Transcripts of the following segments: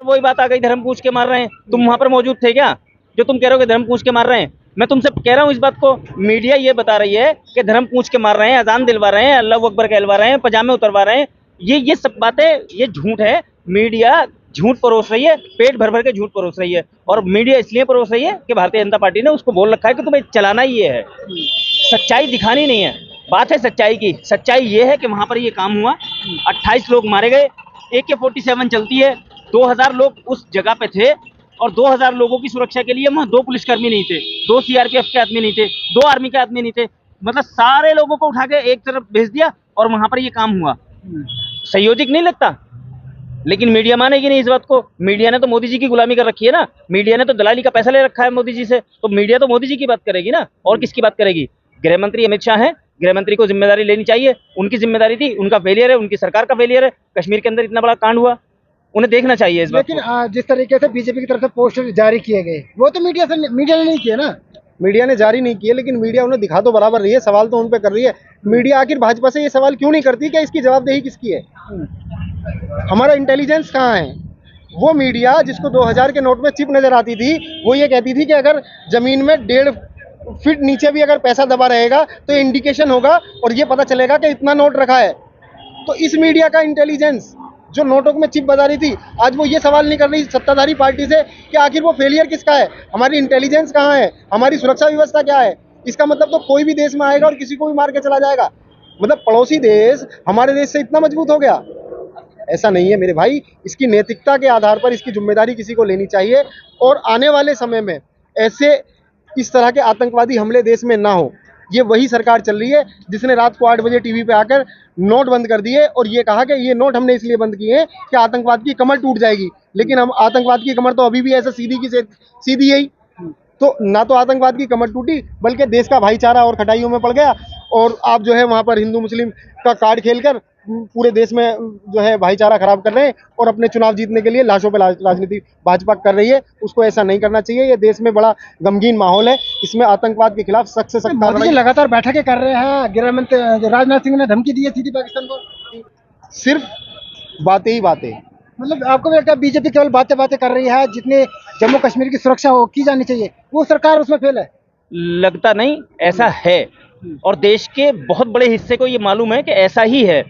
वही बात आ गई, धर्म पूछ के मार रहे हैं। तुम वहां पर मौजूद थे क्या, जो तुम कह रहे हो कि धर्म पूछ के मार रहे हैं? मैं तुमसे कह रहा हूँ इस बात को, मीडिया ये बता रही है कि धर्म पूछ के मार रहे हैं, अजान दिलवा रहे हैं, अल्लाह अकबर कहलवा रहे हैं, पजामे उतरवा रहे हैं। ये सब बातें, ये झूठ है। मीडिया झूठ परोस रही है, पेट भर भर के झूठ परोस रही है। और मीडिया इसलिए परोस रही है कि भारतीय जनता पार्टी ने उसको बोल रखा है कि तुम्हें चलाना ही ये है, सच्चाई दिखानी नहीं है। बात है सच्चाई की। सच्चाई ये है कि वहां पर ये काम हुआ, 28 लोग मारे गए, AK-47 चलती है, 2000 लोग उस जगह पे थे, और 2000 लोगों की सुरक्षा के लिए वहां 2 पुलिसकर्मी नहीं थे, 2 CRPF के आदमी नहीं थे, 2 आर्मी के आदमी नहीं थे। मतलब सारे लोगों को उठा के एक तरफ भेज दिया और वहां पर ये काम हुआ। संयोजित नहीं लगता? लेकिन मीडिया मानेगी नहीं इस बात को। मीडिया ने तो मोदी जी की गुलामी कर रखी है ना, मीडिया ने तो दलाली का पैसा ले रखा है मोदी जी से, तो मीडिया तो मोदी जी की बात करेगी ना, और किसकी बात करेगी? गृह मंत्री अमित शाह हैं, गृह मंत्री को जिम्मेदारी लेनी चाहिए। उनकी जिम्मेदारी थी, उनका फेलियर है, उनकी सरकार का फेलियर है। कश्मीर के अंदर इतना बड़ा कांड हुआ, उन्हें देखना चाहिए इस बात लेकिन जिस तरीके से बीजेपी की तरफ से पोस्टर जारी किए गए, वो तो मीडिया ने नहीं किए ना। मीडिया ने जारी नहीं किए, लेकिन मीडिया उन्हें दिखा तो बराबर रही है, सवाल तो उन पे कर रही है। मीडिया आखिर भाजपा से ये सवाल क्यों नहीं करती कि इसकी जवाबदेही किसकी है? हमारा इंटेलिजेंस कहाँ है? वो मीडिया जिसको 2000 के नोट में चिप नजर आती थी, वो ये कहती थी कि अगर जमीन में 1.5 फीट नीचे भी अगर पैसा दबा रहेगा तो इंडिकेशन होगा और ये पता चलेगा कि इतना नोट रखा है। तो इस मीडिया का इंटेलिजेंस जो नोटों में चिप बता रही थी, आज वो ये सवाल नहीं कर रही सत्ताधारी पार्टी से कि आखिर वो फेलियर किसका है, हमारी इंटेलिजेंस कहाँ है, हमारी सुरक्षा व्यवस्था क्या है। इसका मतलब तो कोई भी देश में आएगा और किसी को भी मार के चला जाएगा। मतलब पड़ोसी देश हमारे देश से इतना मजबूत हो गया? ऐसा नहीं है मेरे भाई। इसकी नैतिकता के आधार पर इसकी जिम्मेदारी किसी को लेनी चाहिए, और आने वाले समय में ऐसे इस तरह के आतंकवादी हमले देश में ना हो। ये वही सरकार चल रही है जिसने रात को 8 बजे टीवी पे आकर नोट बंद कर दिए और ये कहा कि ये नोट हमने इसलिए बंद किए हैं कि आतंकवाद की कमर टूट जाएगी। लेकिन हम आतंकवाद की कमर तो अभी भी ऐसा सीधी की सीधी है ही। तो ना तो आतंकवाद की कमर टूटी, बल्कि देश का भाईचारा और खटाइयों में पड़ गया। और आप जो है वहां पर हिंदू मुस्लिम का कार्ड खेलकर पूरे देश में जो है भाईचारा खराब कर रहे हैं और अपने चुनाव जीतने के लिए लाशों पर राजनीति भाजपा कर रही है। उसको ऐसा नहीं करना चाहिए। ये देश में बड़ा गमगीन माहौल है, इसमें आतंकवाद के खिलाफ सख्त से सख्त मोदी जी लगातार बैठकें कर रहे हैं, गृह मंत्री राजनाथ सिंह ने धमकी दी है सीधी पाकिस्तान को। सिर्फ बातें ही बातें। मतलब आपको भी लगता है बीजेपी केवल बातें बातें कर रही है, जितने जम्मू कश्मीर की सुरक्षा हो की जानी चाहिए वो सरकार उसमें फेल है? लगता नहीं, ऐसा है। और देश के बहुत बड़े हिस्से को ये मालूम है कि ऐसा ही है,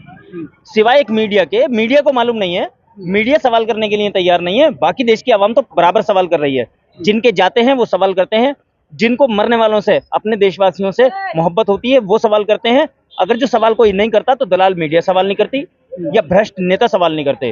सिवाय एक मीडिया के। मीडिया को मालूम नहीं है, मीडिया सवाल करने के लिए तैयार नहीं है। बाकी देश की आवाम तो बराबर सवाल कर रही है। जिनके जाते हैं वो सवाल करते हैं, जिनको मरने वालों से, अपने देशवासियों से मोहब्बत होती है वो सवाल करते हैं। अगर जो सवाल कोई नहीं करता तो दलाल मीडिया सवाल नहीं करती, या भ्रष्ट नेता सवाल नहीं करते।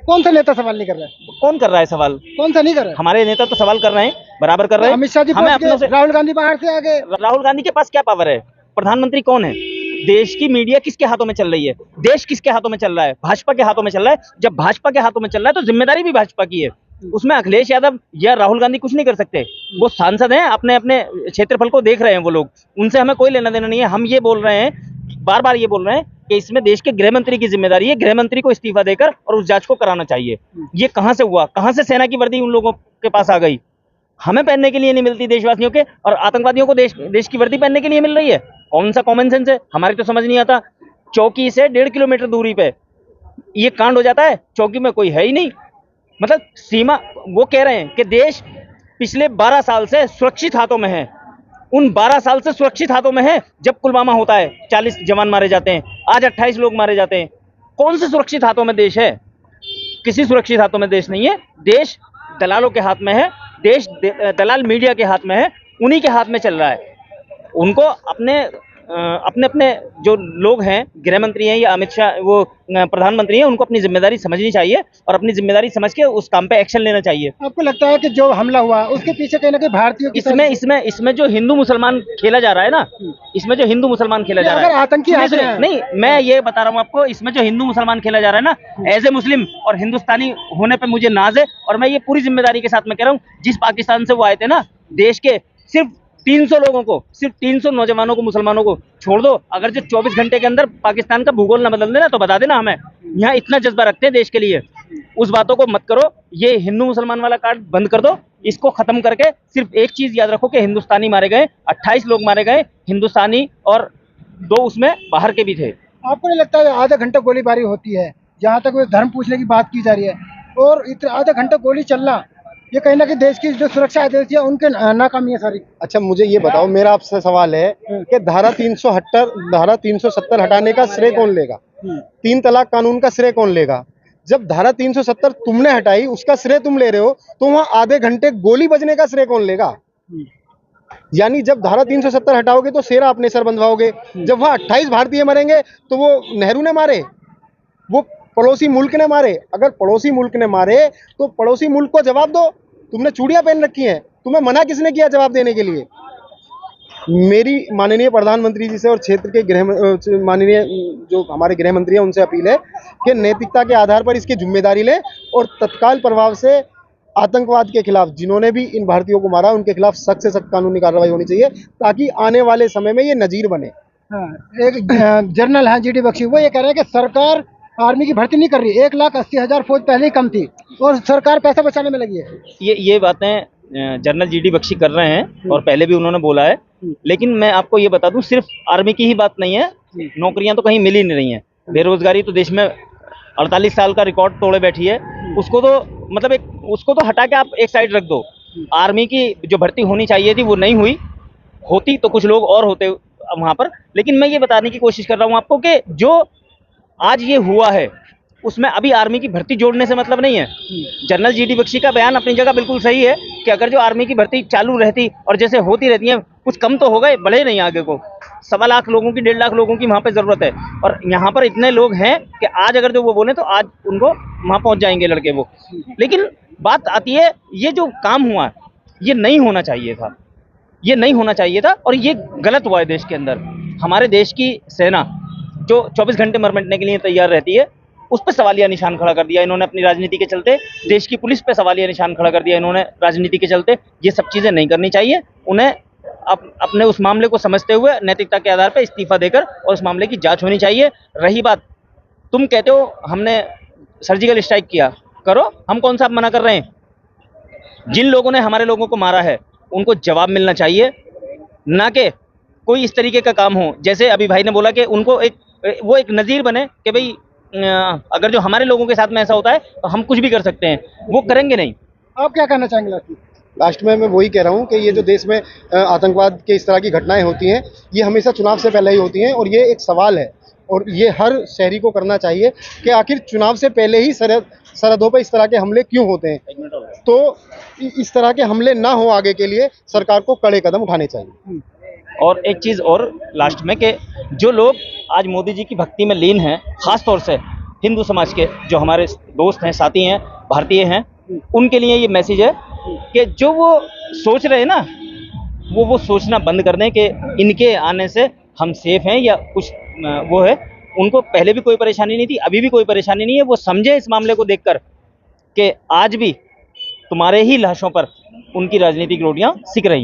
कौन सा नेता सवाल नहीं कर रहा है? कौन कर रहा है सवाल? कौन सा नहीं कर रहा है? हमारे नेता तो सवाल कर रहे हैं, बराबर कर रहे हैं। अमित शाह जी हमें पहुंच अपनों से, गए, राहुल गांधी बाहर से आ गए। राहुल गांधी के पास क्या पावर है? प्रधानमंत्री कौन है? देश की मीडिया किसके हाथों में चल रही है? देश किसके हाथों में चल रहा है? भाजपा के हाथों में चल रहा है। जब भाजपा के हाथों में चल रहा है तो जिम्मेदारी भी भाजपा की है। उसमें अखिलेश यादव या राहुल गांधी कुछ नहीं कर सकते। वो सांसद हैं, अपने अपने क्षेत्रफल को देख रहे हैं वो लोग, उनसे हमें कोई लेना देना नहीं है। हम ये बोल रहे हैं, बार बार ये बोल रहे हैं कि इसमें देश के गृह मंत्री की जिम्मेदारी है। गृह मंत्री को इस्तीफा देकर और उस जांच को कराना चाहिए। ये कहां से हुआ? कहां से सेना की वर्दी उन लोगों के पास आ गई? हमें पहनने के लिए नहीं मिलती देशवासियों के, और आतंकवादियों को देश की वर्दी पहनने के लिए मिल रही है। कौन सा कॉमन सेंस है? हमारी तो समझ नहीं आता। चौकी से 1.5 किलोमीटर दूरी पे ये कांड हो जाता है, चौकी में कोई है ही नहीं। मतलब सीमा, वो कह रहे हैं कि देश पिछले 12 साल से सुरक्षित हाथों में है। उन 12 साल से सुरक्षित हाथों में है जब पुलवामा होता है, 40 जवान मारे जाते हैं, आज 28 लोग मारे जाते हैं। कौन से सुरक्षित हाथों में देश है? किसी सुरक्षित हाथों में देश नहीं है। देश दलालों के हाथ में है, देश दलाल मीडिया के हाथ में है, उन्हीं के हाथ में चल रहा है। उनको अपने अपने जो लोग हैं, गृह मंत्री हैं या अमित शाह, वो प्रधानमंत्री हैं, उनको अपनी जिम्मेदारी समझनी चाहिए और अपनी जिम्मेदारी समझ के उस काम पे एक्शन लेना चाहिए। आपको लगता है कि जो हमला हुआ उसके पीछे कहीं ना कहीं भारतीयों की इसमें जो हिंदू मुसलमान खेला जा रहा है ना, इसमें जो हिंदू मुसलमान खेला जा रहा है, आतंकी नहीं, मैं ये बता रहा हूँ आपको, इसमें जो हिंदू मुसलमान खेला जा रहा है ना, एज ए मुस्लिम और हिंदुस्तानी होने पे मुझे नाज है। और मैं ये पूरी जिम्मेदारी के साथ में कह रहा हूँ, जिस पाकिस्तान से वो आए थे ना, देश के सिर्फ 300 लोगों को, सिर्फ 300 नौजवानों को, मुसलमानों को छोड़ दो। अगर जो 24 घंटे के अंदर पाकिस्तान का भूगोल ना बदल देना तो बता देना हमें। यहाँ इतना जज्बा रखते हैं देश के लिए, उस बातों को मत करो। ये हिंदू मुसलमान वाला कार्ड बंद कर दो, इसको खत्म करके सिर्फ एक चीज याद रखो कि हिंदुस्तानी मारे गए, 28 लोग मारे गए, हिंदुस्तानी, और 2 उसमें बाहर के भी थे। आपको नहीं लगता है आधा घंटा गोलीबारी होती है, जहाँ तक वो धर्म पूछने की बात की जा रही है, और इतना आधा घंटा गोली चलना, ये कहीं ना कहीं देश की जो सुरक्षा एजेंसी है उनके नाकामी है सारी। अच्छा मुझे ये बताओ, मेरा आपसे सवाल है कि धारा 370 हटाने का श्रेय कौन लेगा? 3 तलाक कानून का श्रेय कौन लेगा? जब धारा 370 तुमने हटाई, उसका श्रेय तुम ले रहे हो, तो वहां आधे घंटे गोली बजने का श्रेय कौन लेगा? यानी जब धारा 370 हटाओगे तो शेरा अपने सर बंधवाओगे। जब वहां 28 भारतीय मरेंगे तो वो नेहरू ने मारे, वो पड़ोसी मुल्क ने मारे। अगर पड़ोसी मुल्क ने मारे तो पड़ोसी मुल्क को जवाब दो। तुमने चूड़ियां पहन रखी हैं, तुम्हें मना किसने किया जवाब देने के लिए? मेरी माननीय प्रधानमंत्री जी से और क्षेत्र के माननीय जो हमारे गृह मंत्री हैं उनसे अपील है कि नैतिकता के आधार पर इसकी जिम्मेदारी लें और तत्काल प्रभाव से आतंकवाद के खिलाफ, जिन्होंने भी इन भारतीयों को मारा, उनके खिलाफ सख्त से सख्त कानूनी कार्रवाई होनी चाहिए, ताकि आने वाले समय में ये नजीर बने। हाँ, एक जनरल हैं जीडी बख्शी, वो ये कह रहे हैं कि सरकार आर्मी की भर्ती नहीं कर रही। 1,80,000 फौज पहले ही कम थी और सरकार पैसा बचाने में लगी है। ये बातें जनरल जीडी बख्शी कर रहे हैं और पहले भी उन्होंने बोला है। लेकिन मैं आपको ये बता दूं, सिर्फ आर्मी की ही बात नहीं है, नौकरियां तो कहीं मिल ही नहीं रही हैं। बेरोजगारी तो देश में 48 साल का रिकॉर्ड तोड़े बैठी है। उसको तो मतलब उसको तो हटा के आप एक साइड रख दो। आर्मी की जो भर्ती होनी चाहिए थी वो नहीं हुई, होती तो कुछ लोग और होते वहां पर। लेकिन मैं ये बताने की कोशिश कर रहा हूं आपको कि जो आज ये हुआ है उसमें अभी आर्मी की भर्ती जोड़ने से मतलब नहीं है। जनरल जीडी बख्शी का बयान अपनी जगह बिल्कुल सही है कि अगर जो आर्मी की भर्ती चालू रहती और जैसे होती रहती है, कुछ कम तो हो गए, बढ़े नहीं आगे को। 1.25 लाख लोगों की, 1.5 लाख लोगों की वहाँ पे जरूरत है और यहाँ पर इतने लोग हैं कि आज अगर जो वो बोले तो आज उनको वहाँ पहुँच जाएंगे लड़के वो। लेकिन बात आती है, ये जो काम हुआ ये नहीं होना चाहिए था, ये नहीं होना चाहिए था और ये गलत हुआ है देश के अंदर। हमारे देश की सेना जो 24 घंटे मर मिटने के लिए तैयार रहती है, उस पर सवालिया निशान खड़ा कर दिया इन्होंने अपनी राजनीति के चलते। देश की पुलिस पे सवालिया निशान खड़ा कर दिया इन्होंने राजनीति के चलते। ये सब चीज़ें नहीं करनी चाहिए। उन्हें अपने उस मामले को समझते हुए नैतिकता के आधार पर इस्तीफा देकर और उस मामले की जांच होनी चाहिए। रही बात, तुम कहते हो हमने सर्जिकल स्ट्राइक किया, करो, हम कौन सा मना कर रहे हैं? जिन लोगों ने हमारे लोगों को मारा है उनको जवाब मिलना चाहिए, ना कि कोई इस तरीके का काम हो जैसे अभी भाई ने बोला कि उनको वो एक नज़ीर बने कि भाई अगर जो हमारे लोगों के साथ में ऐसा होता है तो हम कुछ भी कर सकते हैं। वो करेंगे नहीं। आप क्या कहना चाहेंगे लास्ट में? मैं वही कह रहा हूँ कि ये जो देश में आतंकवाद के इस तरह की घटनाएं होती हैं, ये हमेशा चुनाव से पहले ही होती हैं और ये एक सवाल है और ये हर शहरी को करना चाहिए कि आखिर चुनाव से पहले ही सरहदों पर इस तरह के हमले क्यों होते हैं। तो इस तरह के हमले ना हो आगे के लिए सरकार को कड़े कदम उठाने चाहिए। और एक चीज़ और लास्ट में कि जो लोग आज मोदी जी की भक्ति में लीन हैं, ख़ास तौर से हिंदू समाज के जो हमारे दोस्त हैं, साथी हैं, भारतीय हैं, उनके लिए ये मैसेज है कि जो वो सोच रहे हैं ना, वो सोचना बंद कर दें कि इनके आने से हम सेफ हैं या कुछ वो है। उनको पहले भी कोई परेशानी नहीं थी, अभी भी कोई परेशानी नहीं है। वो समझे इस मामले को देखकर कि आज भी तुम्हारे ही लाशों पर उनकी राजनीतिक रोटियां सिक रही हैं।